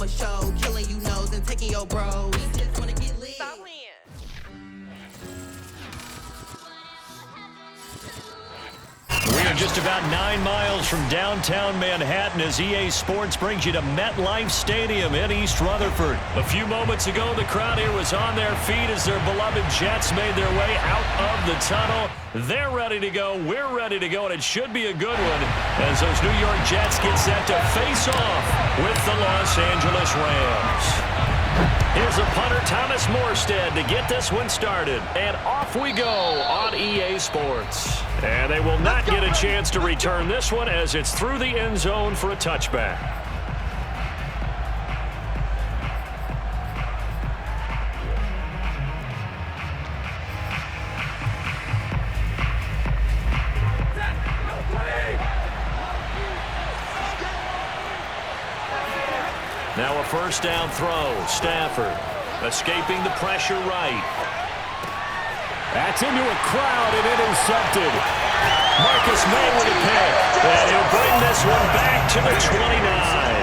a show, killing you nose and taking your bros. We just wanna get lit. Stop playing. We are just about 9 miles from downtown Manhattan as EA Sports brings you to MetLife Stadium in East Rutherford. A few moments ago, the crowd here was on their feet as their beloved Jets made their way out of the tunnel. They're ready to go. We're ready to go, and it should be a good one as those New York Jets get set to face off with the Los Angeles Rams. Here's the punter, Thomas Morstead, to get this one started. And off we go on EA Sports. And they will not get a chance to return this one as it's through the end zone for a touchback. Now a first down throw. Stafford escaping the pressure right. That's into a crowd and intercepted. Marcus May with a pick. And he'll bring this one back to the 29.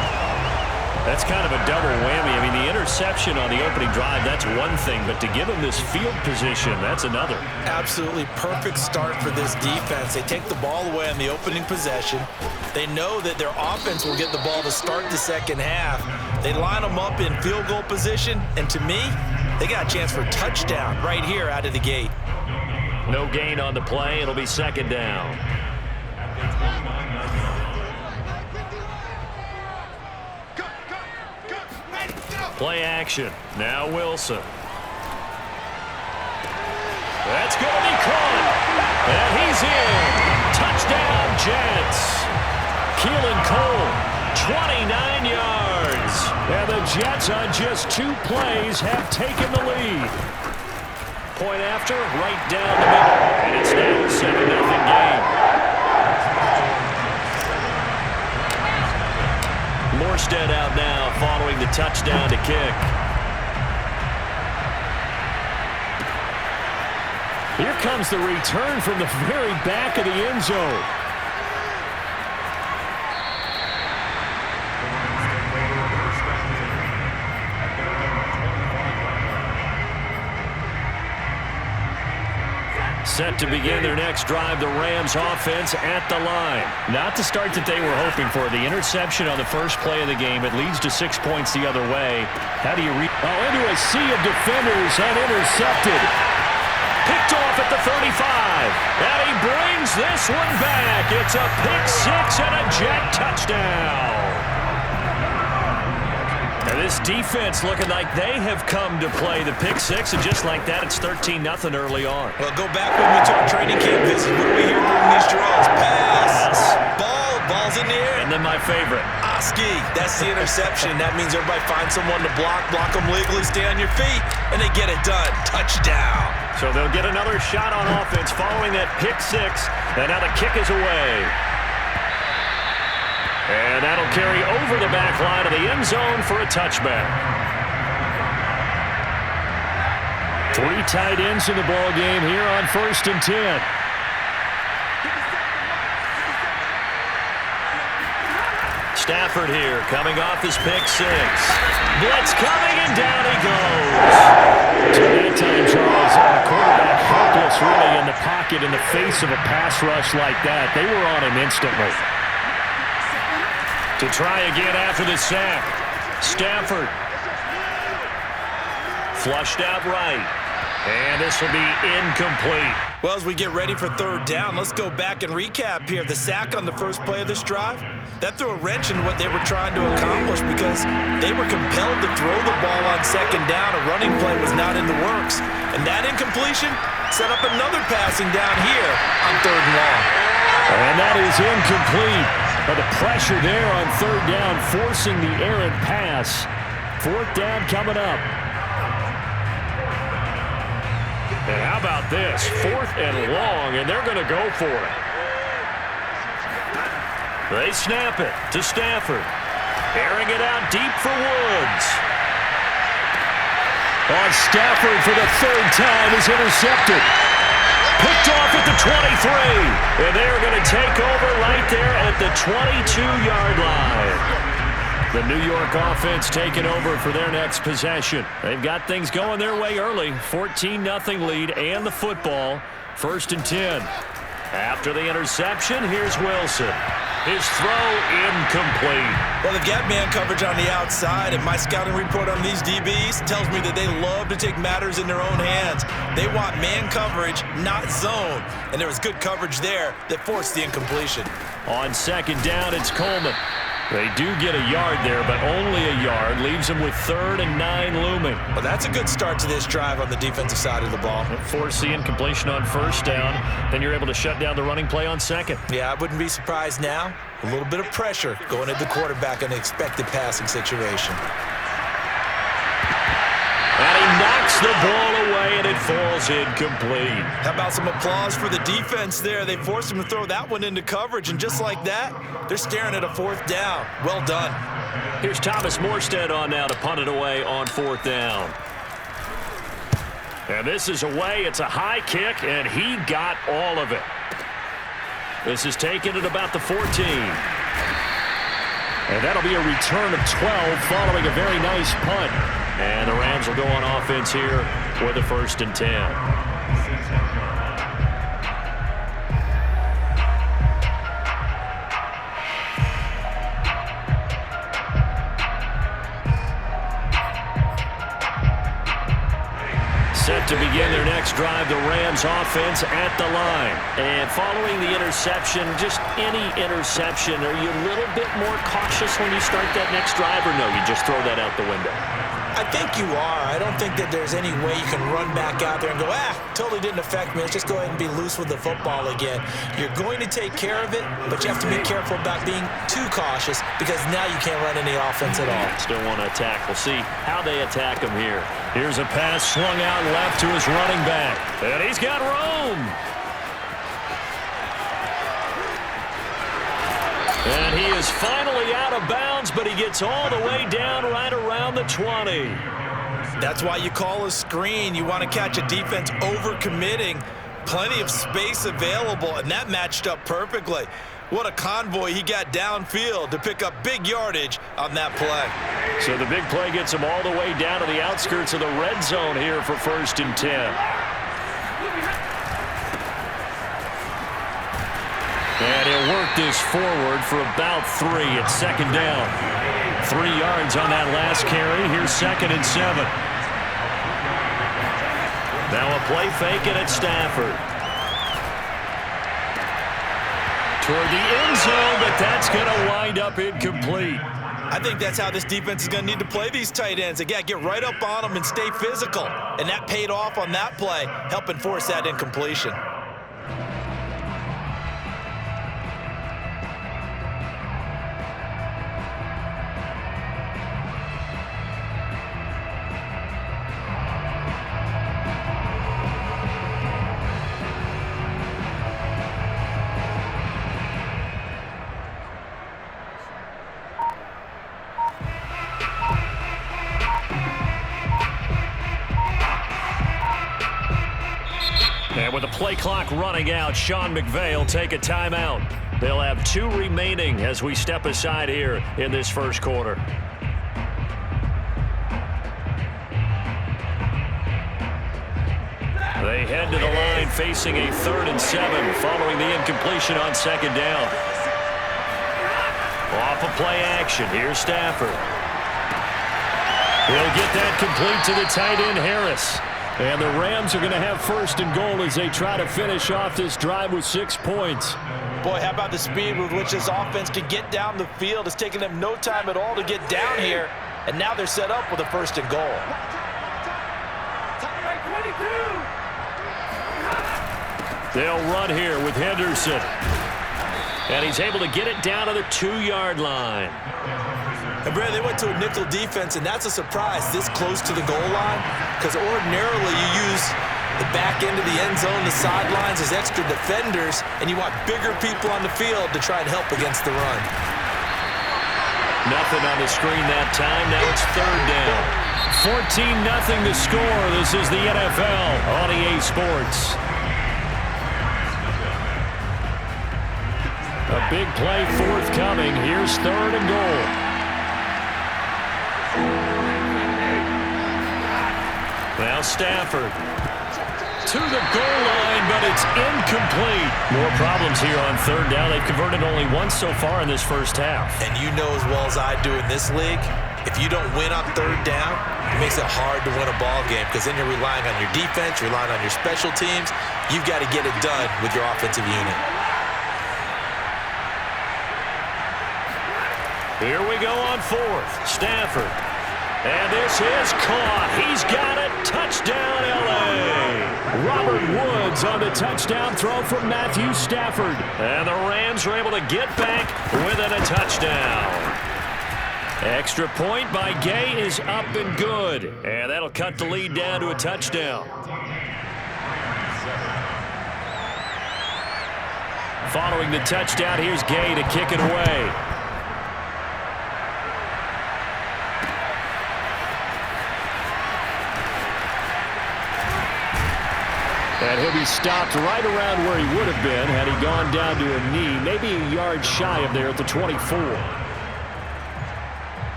That's kind of a double whammy. I mean, the interception on the opening drive, that's one thing. But to give him this field position, that's another. Absolutely perfect start for this defense. They take the ball away on the opening possession. They know that their offense will get the ball to start the second half. They line them up in field goal position. And to me, they got a chance for a touchdown right here out of the gate. No gain on the play. It'll be second down. Play action. Now Wilson. That's going to be caught. And he's in. Touchdown, Jets. Keelan Cole, 29 yards. And the Jets on just 2 plays have taken the lead. Point after, right down the middle. And it's now a 7-0 game. Morstead out now following the touchdown to kick. Here comes the return from the very back of the end zone. Set to begin their next drive, the Rams offense at the line. Not the start that they were hoping for. The interception on the first play of the game, it leads to 6 points the other way. How do you read? Oh, into a sea of defenders and intercepted. Picked off at the 35. And he brings this one back. It's a pick six and a Jet touchdown. And this defense looking like they have come to play the pick six, and just like that, it's 13-0 early on. Well, go back with me to our training camp visit. What do we hear during these drills? Pass. Ball's in the air. And then my favorite. Oski. That's the interception. That means everybody finds someone to block them legally, stay on your feet, and they get it done. Touchdown. So they'll get another shot on offense following that pick six, and now the kick is away. And that'll carry over the back line of the end zone for a touchback. 3 tight ends in the ball game here on 1st and 10. Stafford here coming off his pick six. Blitz coming, and down he goes. So that time, Charles, a quarterback helpless really in the pocket in the face of a pass rush like that. They were on him instantly. To try again after the sack. Stafford. Flushed out right. And this will be incomplete. Well, as we get ready for third down, let's go back and recap here. The sack on the first play of this drive, that threw a wrench into what they were trying to accomplish because they were compelled to throw the ball on second down. A running play was not in the works. And that incompletion set up another passing down here on third and long. And that is incomplete. But the pressure there on third down, forcing the errant pass. Fourth down coming up. And how about this? 4th and long, and they're going to go for it. They snap it to Stafford. Airing it out deep for Woods. On Stafford for the 3rd time is intercepted. Picked off at the 23. And they're going to take over right there at the 22-yard line. The New York offense taking over for their next possession. They've got things going their way early. 14-0 lead and the football. 1st and 10. After the interception, here's Wilson. His throw incomplete. Well, they've got man coverage on the outside, and my scouting report on these DBs tells me that they love to take matters in their own hands. They want man coverage, not zone. And there was good coverage there that forced the incompletion. On 2nd down, it's Coleman. They do get a yard there, but only a yard. Leaves them with 3rd and 9 looming. Well, that's a good start to this drive on the defensive side of the ball. Force the incompletion on 1st down. Then you're able to shut down the running play on 2nd. Yeah, I wouldn't be surprised now. A little bit of pressure going at the quarterback in an expected passing situation. And he knocks the ball away, and it falls incomplete. How about some applause for the defense there? They forced him to throw that one into coverage, and just like that, they're staring at a 4th down. Well done. Here's Thomas Morstead on now to punt it away on 4th down. And this is away. It's a high kick, and he got all of it. This is taken at about the 14. And that'll be a return of 12 following a very nice punt. And the Rams will go on offense here with a 1st and 10. Set to begin their next drive, the Rams offense at the line. And following the interception, just any interception, are you a little bit more cautious when you start that next drive, or no, you just throw that out the window? I think you are. I don't think that there's any way you can run back out there and go, totally didn't affect me. Let's just go ahead and be loose with the football again. You're going to take care of it, but you have to be careful about being too cautious because now you can't run any offense at all. Still want to attack. We'll see how they attack him here. Here's a pass swung out left to his running back. And he's got room. And he is finally out of bounds, but he gets all the way down right around the 20. That's why you call a screen. You want to catch a defense overcommitting. Plenty of space available, and that matched up perfectly. What a convoy he got downfield to pick up big yardage on that play. So the big play gets him all the way down to the outskirts of the red zone here for 1st and 10. And he'll work this forward for about 3 at 2nd down. 3 yards on that last carry. Here's 2nd and 7. Now a play fake, and it's Stafford. Toward the end zone, but that's going to wind up incomplete. I think that's how this defense is going to need to play these tight ends. Again, get right up on them and stay physical. And that paid off on that play, helping force that incompletion. And with the play clock running out, Sean McVay will take a timeout. They'll have 2 remaining as we step aside here in this first quarter. They head to the line facing a 3rd and 7 following the incompletion on 2nd down. Off of play action, here's Stafford. He'll get that complete to the tight end, Harris. And the Rams are going to have 1st and goal as they try to finish off this drive with 6 points. Boy, how about the speed with which this offense can get down the field? It's taken them no time at all to get down here. And now they're set up with a 1st and goal. They'll run here with Henderson. And he's able to get it down to the 2-yard line. And Brad, they went to a nickel defense, and that's a surprise this close to the goal line, because ordinarily you use the back end of the end zone, the sidelines as extra defenders, and you want bigger people on the field to try and help against the run. Nothing on the screen that time. Now it's 3rd down. 14-0 the score. This is the NFL on EA Sports. A big play forthcoming. Here's 3rd and goal. Now Stafford to the goal line, but it's incomplete. More problems here on third down. They've converted only once so far in this first half. And you know as well as I do in this league, if you don't win on third down, it makes it hard to win a ball game because then you're relying on your defense, you're relying on your special teams. You've got to get it done with your offensive unit. Here we go on fourth. Stafford. And this is caught. He's got it. Touchdown, L.A. Robert Woods on the touchdown throw from Matthew Stafford. And the Rams are able to get back within a touchdown. Extra point by Gay is up and good. And that'll cut the lead down to a touchdown. Following the touchdown, here's Gay to kick it away. And he'll be stopped right around where he would have been had he gone down to a knee, maybe a yard shy of there at the 24.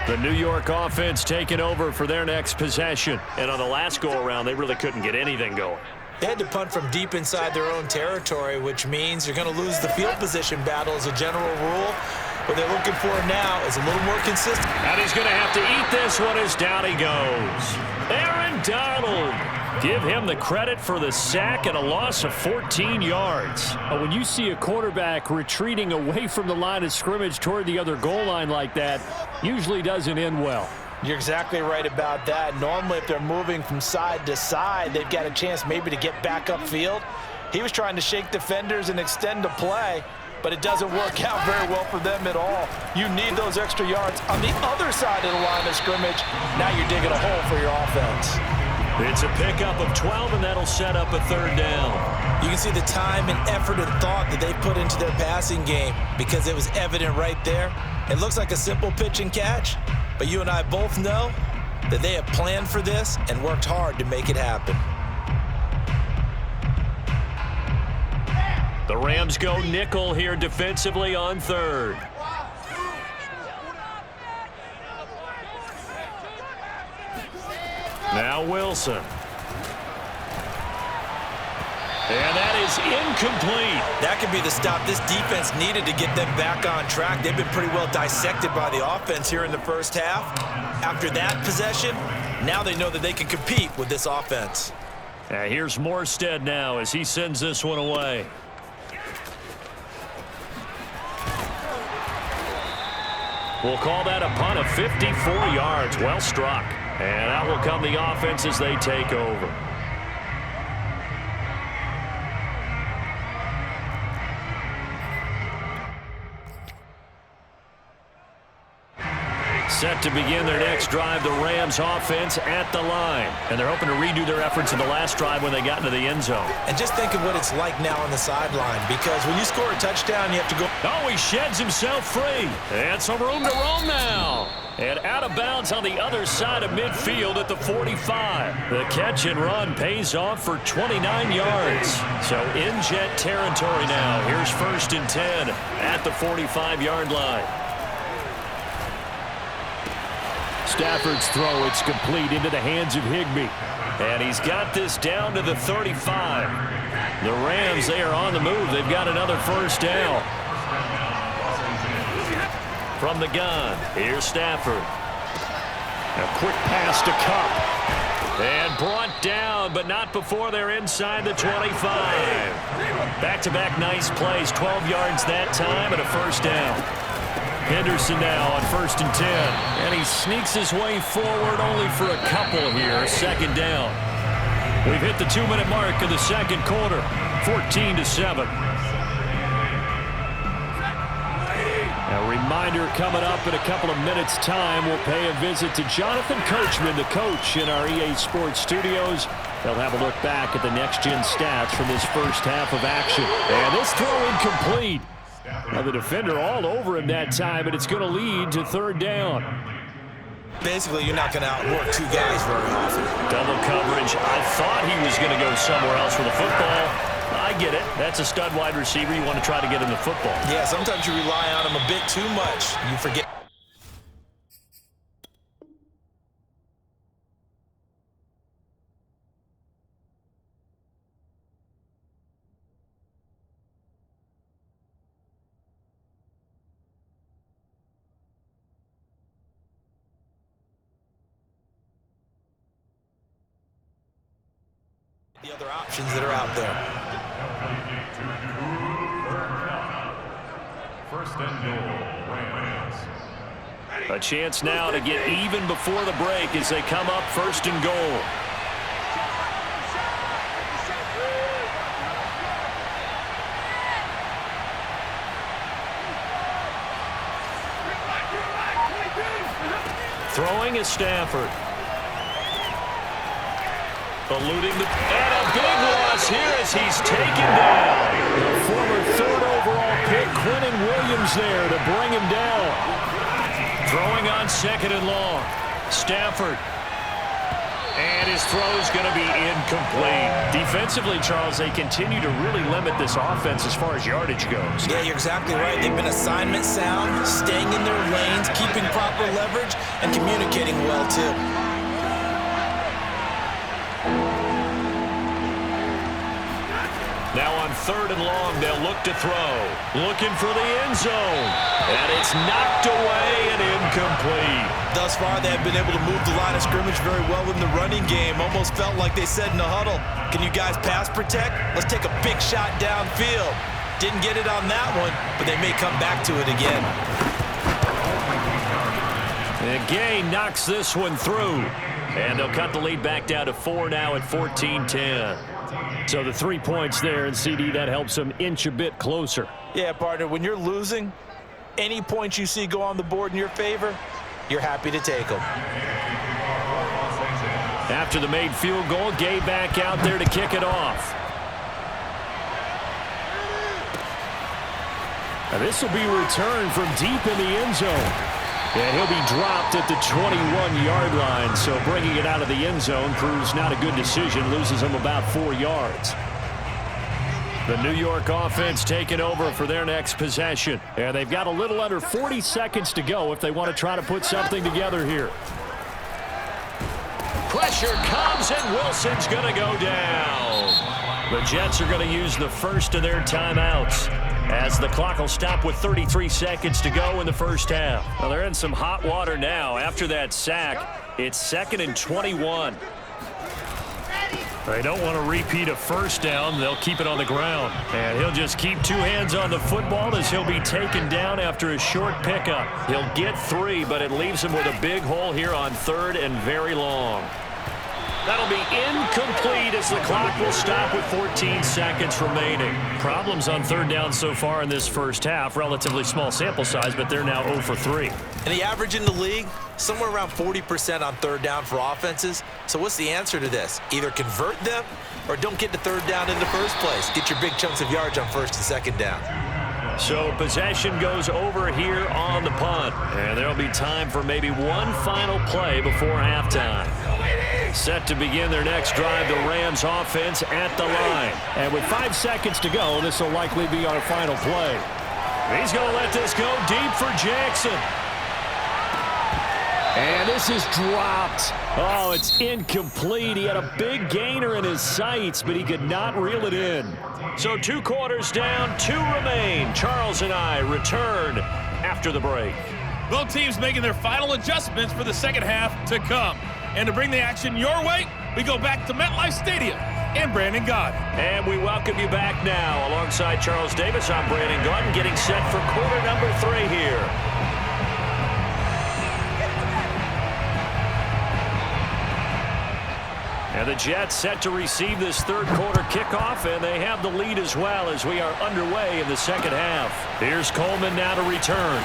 The New York offense taking over for their next possession. And on the last go-around, they really couldn't get anything going. They had to punt from deep inside their own territory, which means you're going to lose the field position battle as a general rule. What they're looking for now is a little more consistent. And he's going to have to eat this one as down he goes. Aaron Donald. Give him the credit for the sack and a loss of 14 yards. When you see a quarterback retreating away from the line of scrimmage toward the other goal line like that, usually doesn't end well. You're exactly right about that. Normally, if they're moving from side to side, they've got a chance maybe to get back upfield. He was trying to shake defenders and extend the play, but it doesn't work out very well for them at all. You need those extra yards on the other side of the line of scrimmage. Now you're digging a hole for your offense. It's a pickup of 12, and that'll set up a third down. You can see the time and effort and thought that they put into their passing game because it was evident right there. It looks like a simple pitch and catch, but you and I both know that they have planned for this and worked hard to make it happen. The Rams go nickel here defensively on third. Now Wilson. And that is incomplete. That could be the stop this defense needed to get them back on track. They've been pretty well dissected by the offense here in the first half. After that possession, now they know that they can compete with this offense. Here's Morstead now as he sends this one away. We'll call that a punt of 54 yards. Well struck. And out will come the offense as they take over. Set to begin their next drive, the Rams offense at the line. And they're hoping to redo their efforts in the last drive when they got into the end zone. And just think of what it's like now on the sideline, because when you score a touchdown, you have to go. Oh, he sheds himself free. And some room to roam now. And out of bounds on the other side of midfield at the 45. The catch and run pays off for 29 yards. So in jet territory now. Here's 1st and 10 at the 45-yard line. Stafford's throw, it's complete into the hands of Higbee. And he's got this down to the 35. The Rams, they are on the move. They've got another first down. From the gun, here's Stafford. A quick pass to Kupp. And brought down, but not before they're inside the 25. Back-to-back nice plays, 12 yards that time and a first down. Henderson now on 1st and 10. And he sneaks his way forward only for a couple here. 2nd down. We've hit the 2-minute mark of the second quarter. 14-7. A reminder coming up in a couple of minutes' time. We'll pay a visit to Jonathan Coachman, the coach in our EA Sports studios. They'll have a look back at the next-gen stats from this first half of action. And this throw incomplete. Now the defender all over him that time, and it's going to lead to 3rd down. Basically, you're not going to outwork two guys very often. Double coverage. I thought he was going to go somewhere else with the football. I get it. That's a stud wide receiver. You want to try to get him the football. Yeah, sometimes you rely on him a bit too much. You forget. The other options that are out there. First and goal, Rams. A chance now to get even before the break as they come up first and goal. Throwing is Stafford. Eluding the... And a big loss here as he's taken down. The former third overall pick, Quinnen Williams there to bring him down. Throwing on second and long. Stafford. And his throw is going to be incomplete. Defensively, Charles, they continue to really limit this offense as far as yardage goes. Yeah, you're exactly right. They've been assignment sound, staying in their lanes, keeping proper leverage, and communicating well, too. Now on third and long, they'll look to throw. Looking for the end zone. And it's knocked away and incomplete. Thus far, they have been able to move the line of scrimmage very well in the running game. Almost felt like they said in the huddle, can you guys pass protect? Let's take a big shot downfield. Didn't get it on that one, but they may come back to it again. And Gay knocks this one through. And they'll cut the lead back down to 4 now at 14-10. So the 3 points there, and CD, that helps them inch a bit closer. Yeah, partner, when you're losing, any points you see go on the board in your favor, you're happy to take them. After the made field goal, Gay back out there to kick it off. And this will be returned from deep in the end zone. And he'll be dropped at the 21-yard line, so bringing it out of the end zone proves not a good decision, loses him about 4 yards. The New York offense taking over for their next possession. And they've got a little under 40 seconds to go if they want to try to put something together here. Pressure comes, and Wilson's going to go down. The Jets are going to use the first of their timeouts, as the clock will stop with 33 seconds to go in the first half. Well, they're in some hot water now. After that sack, it's 2nd and 21. They don't want to repeat a first down. They'll keep it on the ground. And he'll just keep 2 hands on the football as he'll be taken down after a short pickup. He'll get 3, but it leaves him with a big hole here on 3rd and very long. That'll be incomplete as the clock will stop with 14 seconds remaining. Problems on 3rd down so far in this first half. Relatively small sample size, but they're now 0 for 3. And the average in the league, somewhere around 40% on 3rd down for offenses. So what's the answer to this? Either convert them or don't get to 3rd down in the first place. Get your big chunks of yards on 1st and 2nd down. So possession goes over here on the punt. And there'll be time for maybe one final play before halftime. Set to begin their next drive, the Rams offense at the line. And with 5 seconds to go, this will likely be our final play. He's going to let this go deep for Jackson. And this is dropped. Oh, it's incomplete. He had a big gainer in his sights, but he could not reel it in. So 2 quarters down, 2 remain. Charles and I return after the break. Both teams making their final adjustments for the second half to come. And to bring the action your way, we go back to MetLife Stadium and Brandon Gaudin. And we welcome you back now. Alongside Charles Davis, I'm Brandon Gaudin, getting set for quarter number 3 here. And the Jets set to receive this 3rd quarter kickoff, and they have the lead as well as we are underway in the second half. Here's Coleman now to return.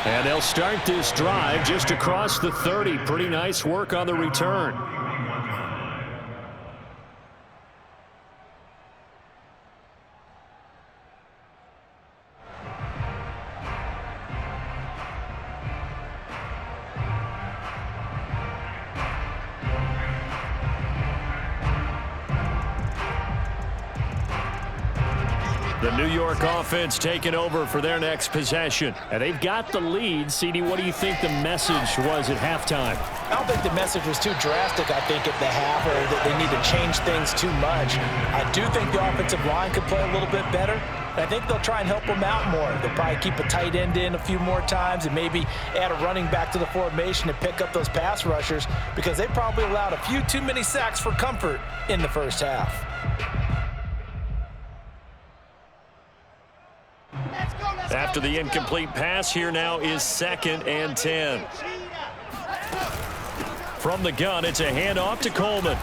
And they'll start this drive just across the 30. Pretty nice work on the return. The New York offense taking over for their next possession. And they've got the lead. CD, what do you think the message was at halftime? I don't think the message was too drastic, I think, at the half, or that they need to change things too much. I do think the offensive line could play a little bit better. I think they'll try and help them out more. They'll probably keep a tight end in a few more times and maybe add a running back to the formation and pick up those pass rushers, because they probably allowed a few too many sacks for comfort in the first half. After the incomplete pass, here now is 2nd and 10. From the gun, it's a handoff to Coleman.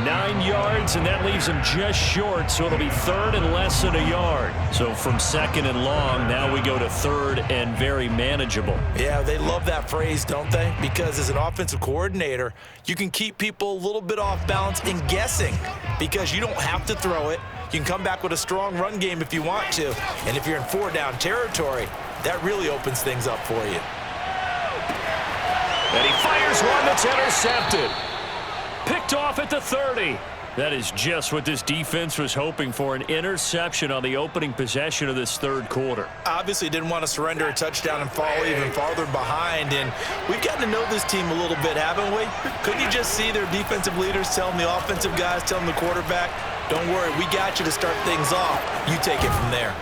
9 yards, and that leaves him just short, so it'll be 3rd and less than a yard. So from 2nd and long, now we go to 3rd and very manageable. Yeah, they love that phrase, don't they? Because as an offensive coordinator, you can keep people a little bit off balance and guessing, because you don't have to throw it. You can come back with a strong run game if you want to. And if you're in 4-down territory, that really opens things up for you. And he fires one that's intercepted. Picked off at the 30. That is just what this defense was hoping for, an interception on the opening possession of this third quarter. Obviously didn't want to surrender a touchdown and fall even farther behind, and we've gotten to know this team a little bit, haven't we? Couldn't you just see their defensive leaders telling the offensive guys, telling the quarterback, don't worry, we got you to start things off. You take it from there.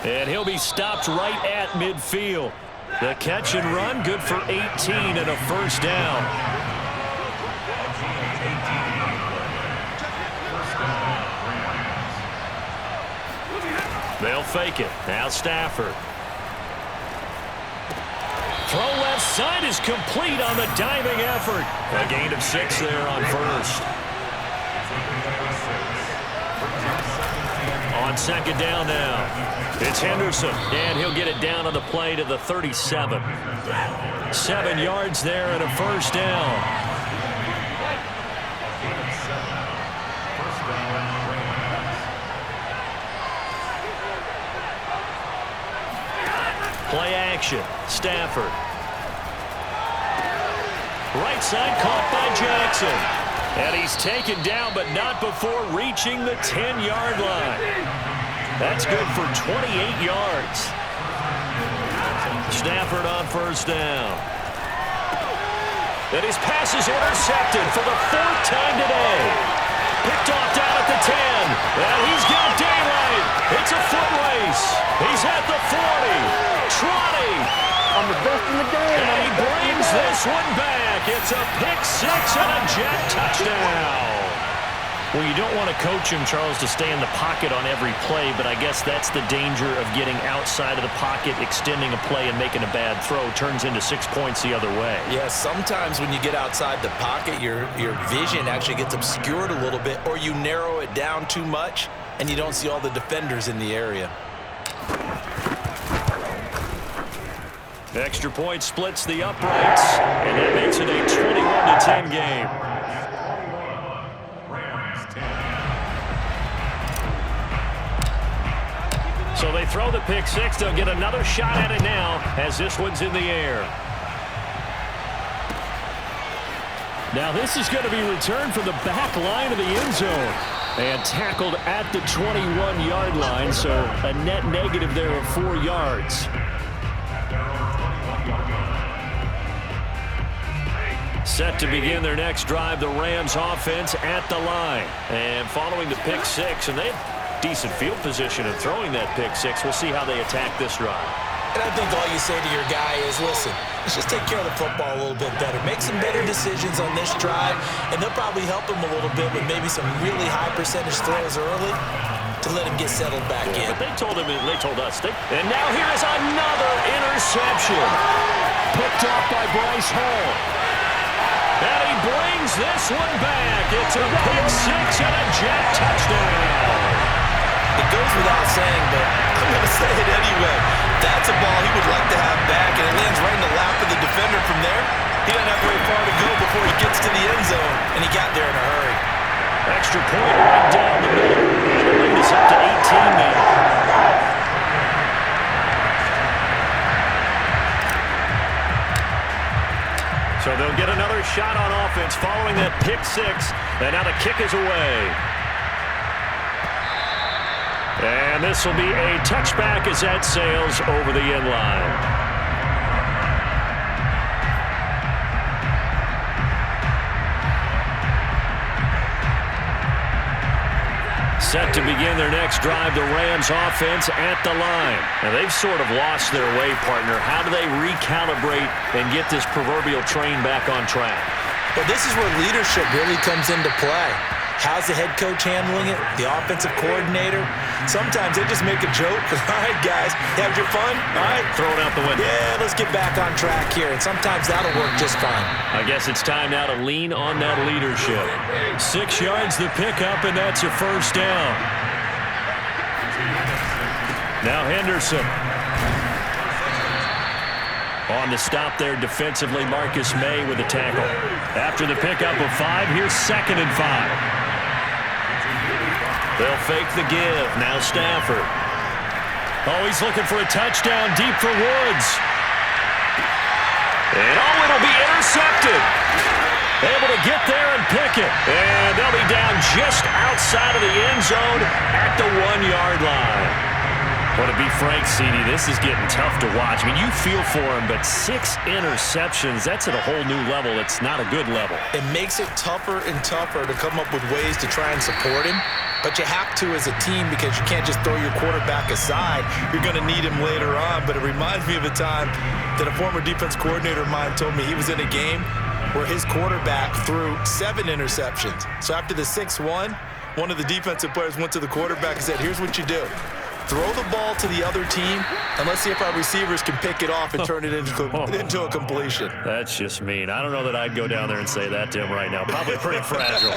And he'll be stopped right at midfield. The catch and run, good for 18 and a first down. They'll fake it. Now Stafford. Throw left side is complete on the diving effort. A gain of 6 there on first. On 2nd down now. It's Henderson, and he'll get it down on the play to the 37. 7 yards there and a first down. Play action. Stafford. Right side caught by Jackson. And he's taken down, but not before reaching the 10-yard line. That's good for 28 yards. Stafford on first down. And his pass is intercepted for the 4th time today. Picked off down at the 10. And he's got daylight. It's a foot race. He's at the 40. Trotting. I'm the best in the game. And he brings this one back. It's a pick 6 and a jet touchdown. Well, you don't want to coach him, Charles, to stay in the pocket on every play, but I guess that's the danger of getting outside of the pocket, extending a play, and making a bad throw. Turns into 6 points the other way. Yeah, sometimes when you get outside the pocket, your vision actually gets obscured a little bit, or you narrow it down too much, and you don't see all the defenders in the area. Extra point splits the uprights, and that makes it a 21-10 game. So they throw the pick 6. They'll get another shot at it now as this one's in the air. Now this is going to be returned from the back line of the end zone and tackled at the 21-yard line, so a net negative there of 4 yards. Set to begin their next drive, the Rams offense at the line. And following the pick 6, and they have decent field position in throwing that pick 6. We'll see how they attack this drive. And I think all you say to your guy is, listen, let's just take care of the football a little bit better. Make some better decisions on this drive, and they'll probably help him a little bit with maybe some really high percentage throws early to let him get settled back in. But they told us. And now here is another interception. Picked off by Bryce Hall. And he brings this one back. It's a pick 6 and a jet touchdown. It goes without saying, but I'm going to say it anyway. That's a ball he would like to have back, and it lands right in the lap of the defender from there. He doesn't have very far to go before he gets to the end zone, and he got there in a hurry. Extra point right down the middle. And the lead is up to 18 now. So they'll get another shot on offense following that pick 6. And now the kick is away. And this will be a touchback as that sails over the end line. Set to begin their next drive, the Rams offense at the line. Now, they've sort of lost their way, partner. How do they recalibrate and get this proverbial train back on track? Well, this is where leadership really comes into play. How's the head coach handling it? The offensive coordinator? Sometimes they just make a joke. All right, guys, you have your fun? All right. Throw it out the window. Yeah, let's get back on track here. And sometimes that'll work just fine. I guess it's time now to lean on that leadership. 6 yards the pickup, and that's a first down. Now Henderson. On the stop there defensively, Marcus May with a tackle. After the pickup of 5, here's 2nd and 5. They'll fake the give. Now Stafford. Oh, he's looking for a touchdown deep for Woods. And oh, it'll be intercepted. Able to get there and pick it. And they'll be down just outside of the end zone at the 1-yard line. Well, to be frank, CD, this is getting tough to watch. I mean, you feel for him, but 6 interceptions, that's at a whole new level. It's not a good level. It makes it tougher and tougher to come up with ways to try and support him. But you have to as a team because you can't just throw your quarterback aside. You're going to need him later on. But it reminds me of a time that a former defense coordinator of mine told me he was in a game where his quarterback threw 7 interceptions. So after the 6th one of the defensive players went to the quarterback and said, here's what you do. Throw the ball to the other team, and let's see if our receivers can pick it off and turn it into a completion. That's just mean. I don't know that I'd go down there and say that to him right now. Probably pretty fragile.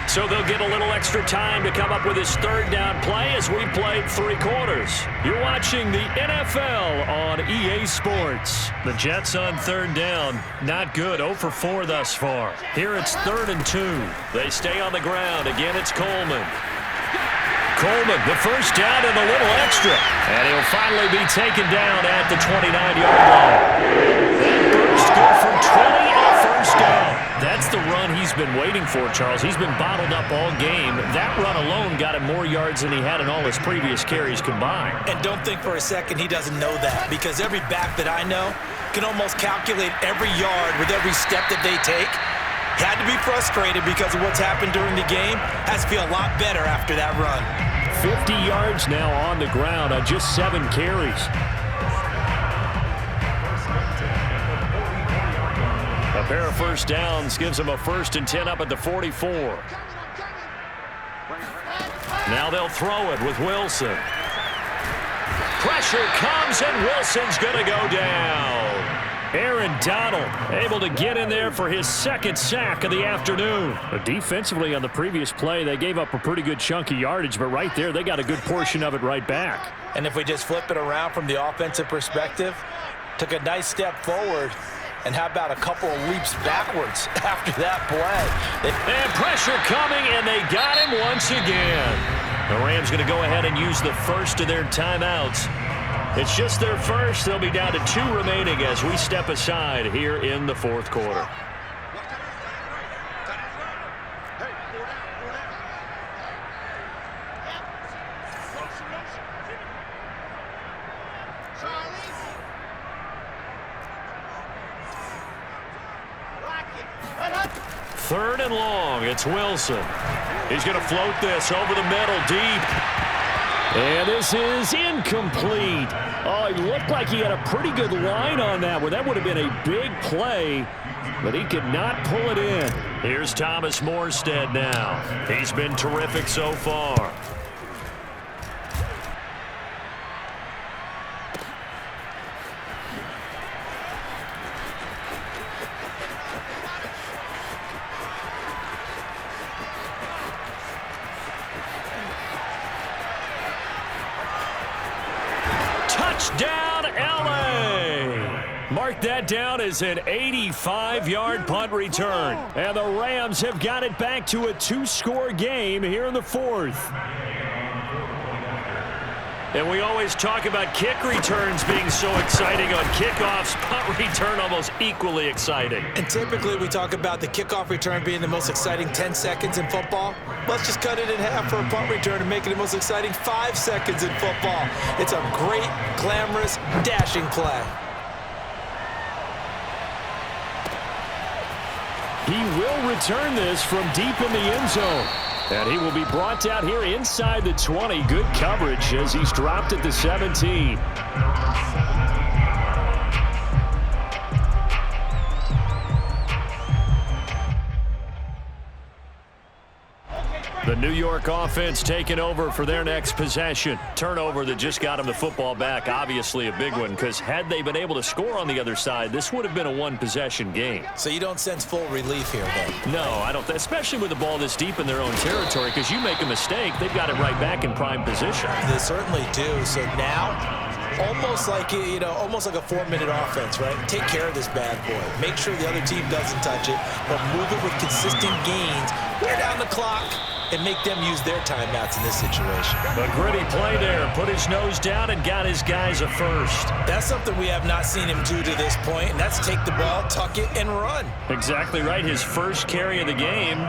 So they'll get a little extra time to come up with his 3rd down play as we played 3 quarters. You're watching the NFL on EA Sports. The Jets on 3rd down. Not good. 0 for 4 thus far. Here it's 3rd and 2. They stay on the ground. Again, it's Coleman. Coleman, the first down and a little extra. And he'll finally be taken down at the 29-yard line. That burst good for 20 and a first down. That's the run he's been waiting for, Charles. He's been bottled up all game. That run alone got him more yards than he had in all his previous carries combined. And don't think for a second he doesn't know that, because every back that I know can almost calculate every yard with every step that they take. He had to be frustrated because of what's happened during the game. Has to feel a lot better after that run. 50 yards now on the ground on just 7 carries. A pair of first downs gives him a 1st and 10 up at the 44. Now they'll throw it with Wilson. Pressure comes, and Wilson's going to go down. Aaron Donald able to get in there for his 2nd sack of the afternoon. But defensively on the previous play, they gave up a pretty good chunk of yardage, but right there, they got a good portion of it right back. And if we just flip it around from the offensive perspective, took a nice step forward, and how about a couple of leaps backwards after that play? And pressure coming, and they got him once again. The Rams going to go ahead and use the first of their timeouts. It's just their first. They'll be down to 2 remaining as we step aside here in the 4th quarter. Third and long. It's Wilson. He's going to float this over the middle deep. And this is incomplete. Oh, it looked like he had a pretty good line on that one. That would have been a big play, but he could not pull it in. Here's Thomas Morstead now. He's been terrific so far. Touchdown, LA! Mark that down as an 85-yard punt return. And the Rams have got it back to a 2-score game here in the 4th. And we always talk about kick returns being so exciting on kickoffs. Punt return almost equally exciting. And typically we talk about the kickoff return being the most exciting 10 seconds in football. Let's just cut it in half for a punt return and make it the most exciting 5 seconds in football. It's a great, glamorous, dashing play. He will return this from deep in the end zone. And he will be brought down here inside the 20. Good coverage as he's dropped at the 17. The New York offense taking over for their next possession. Turnover that just got them the football back. Obviously a big one, because had they been able to score on the other side, this would have been a one-possession game. So you don't sense full relief here, then? No, I don't. Especially with the ball this deep in their own territory, because you make a mistake, they've got it right back in prime position. They certainly do. So now, almost like a 4-minute offense, right? Take care of this bad boy. Make sure the other team doesn't touch it, but move it with consistent gains. Wear down the clock and make them use their timeouts in this situation. A gritty play there. Put his nose down and got his guys a first. That's something we have not seen him do to this point, and that's take the ball, tuck it, and run. Exactly right. His first carry of the game.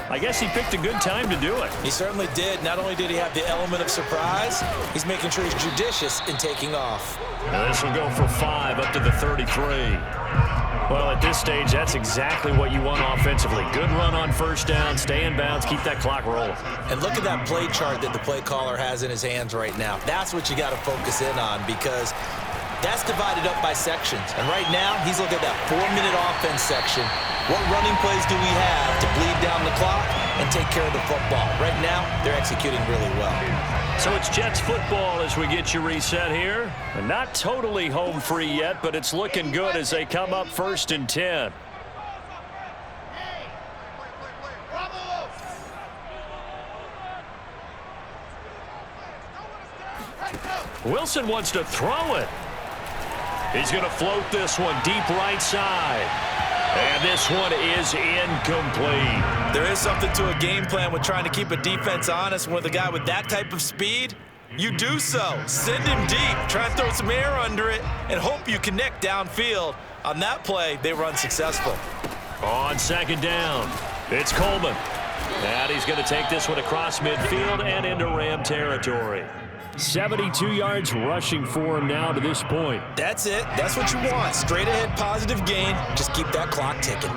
I guess he picked a good time to do it. He certainly did. Not only did he have the element of surprise, he's making sure he's judicious in taking off. Now this will go for 5 up to the 33. Well, at this stage, that's exactly what you want offensively. Good run on first down, stay in bounds, keep that clock rolling. And look at that play chart that the play caller has in his hands right now. That's what you got to focus in on, because that's divided up by sections. And right now, he's looking at that 4-minute offense section. What running plays do we have to bleed down the clock and take care of the football? Right now, they're executing really well. So it's Jets football as we get you reset here. And not totally home free yet, but it's looking good as they come up 1st and 10. Wilson wants to throw it. He's going to float this one deep right side. And this one is incomplete. There is something to a game plan with trying to keep a defense honest. With a guy with that type of speed, you do so. Send him deep. Try and throw some air under it and hope you connect downfield. On that play, they run successful. On 2nd down, it's Coleman. And he's going to take this one across midfield and into Ram territory. 72 yards rushing for him now to this point. That's it. That's what you want. Straight ahead positive gain. Just keep that clock ticking.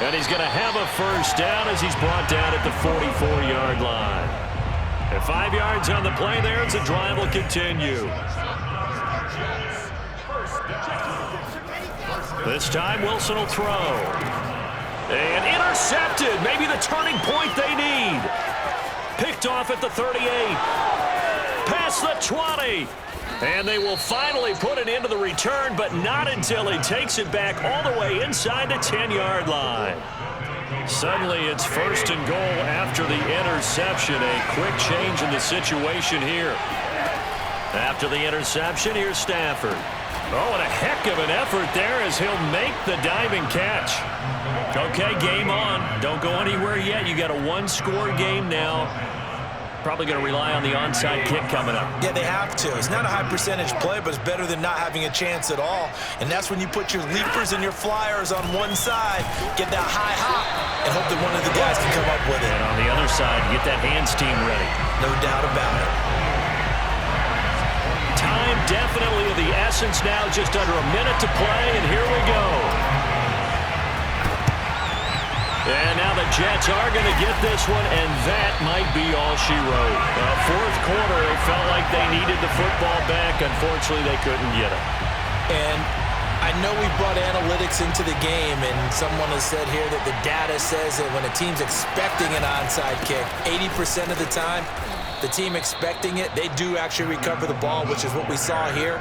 And he's going to have a first down as he's brought down at the 44-yard line. And 5 yards on the play there as the drive will continue. This time Wilson will throw. And intercepted. Maybe the turning point they need. Picked off at the 38. Past the 20. And they will finally put it into the return, but not until he takes it back all the way inside the 10-yard line. Suddenly it's 1st and goal after the interception. A quick change in the situation here. After the interception, here's Stafford. Oh, and a heck of an effort there as he'll make the diving catch. Okay, game on. Don't go anywhere yet. You got a 1-score game now. Probably going to rely on the onside kick coming up. Yeah, they have to. It's not a high percentage play, but it's better than not having a chance at all. And that's when you put your leapers and your flyers on one side, get that high hop, and hope that one of the guys can come up with it. And on the other side, get that hands team ready. No doubt about it. Time definitely of the essence now, just under a minute to play, and here we go. And now the Jets are going to get this one, and that might be all she wrote. 4th quarter, it felt like they needed the football back. Unfortunately, they couldn't get it. And I know we brought analytics into the game, and someone has said here that the data says that when a team's expecting an onside kick, 80% of the time, the team expecting it, they do actually recover the ball, which is what we saw here.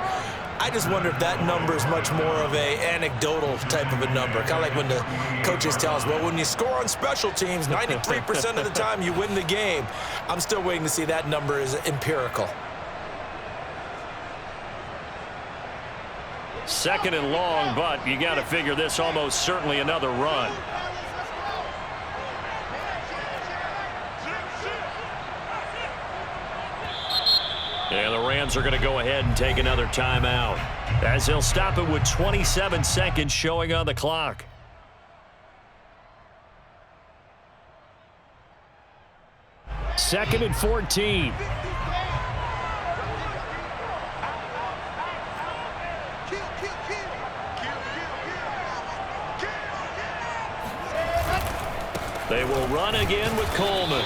I just wonder if that number is much more of a anecdotal type of a number. Kind of like when the coaches tell us, well, when you score on special teams, 93% of the time you win the game. I'm still waiting to see that number is empirical. 2nd and long, but you got to figure this almost certainly another run. And the Rams are going to go ahead and take another timeout, as they'll stop it with 27 seconds showing on the clock. Second and 14. They will run again with Coleman.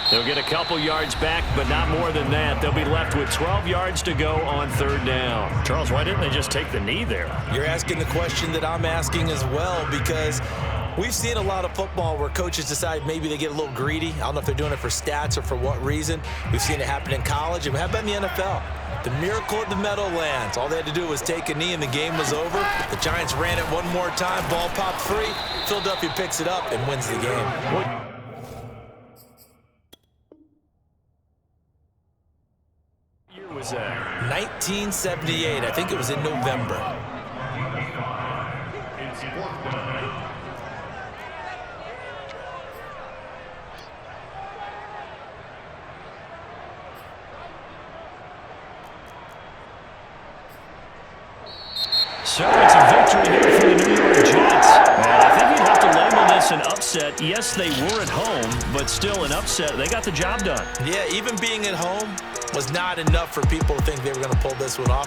They'll get a couple yards back, but not more than that. They'll be left with 12 yards to go on third down. Charles, why didn't they just take the knee there? You're asking the question that I'm asking as well, because we've seen a lot of football where coaches decide maybe they get a little greedy. I don't know if they're doing it for stats or for what reason. We've seen it happen in college, and how about in the NFL? The miracle of the Meadowlands. All they had to do was take a knee, and the game was over. The Giants ran it one more time. Ball popped free. Philadelphia picks it up and wins the game. What year was that? 1978. I think it was in November. It's fourth down. So it's a victory here for the New York Jets. And I think you'd have to label this an upset. Yes, they were at home, but still an upset. They got the job done. Yeah, even being at home was not enough for people to think they were going to pull this one off.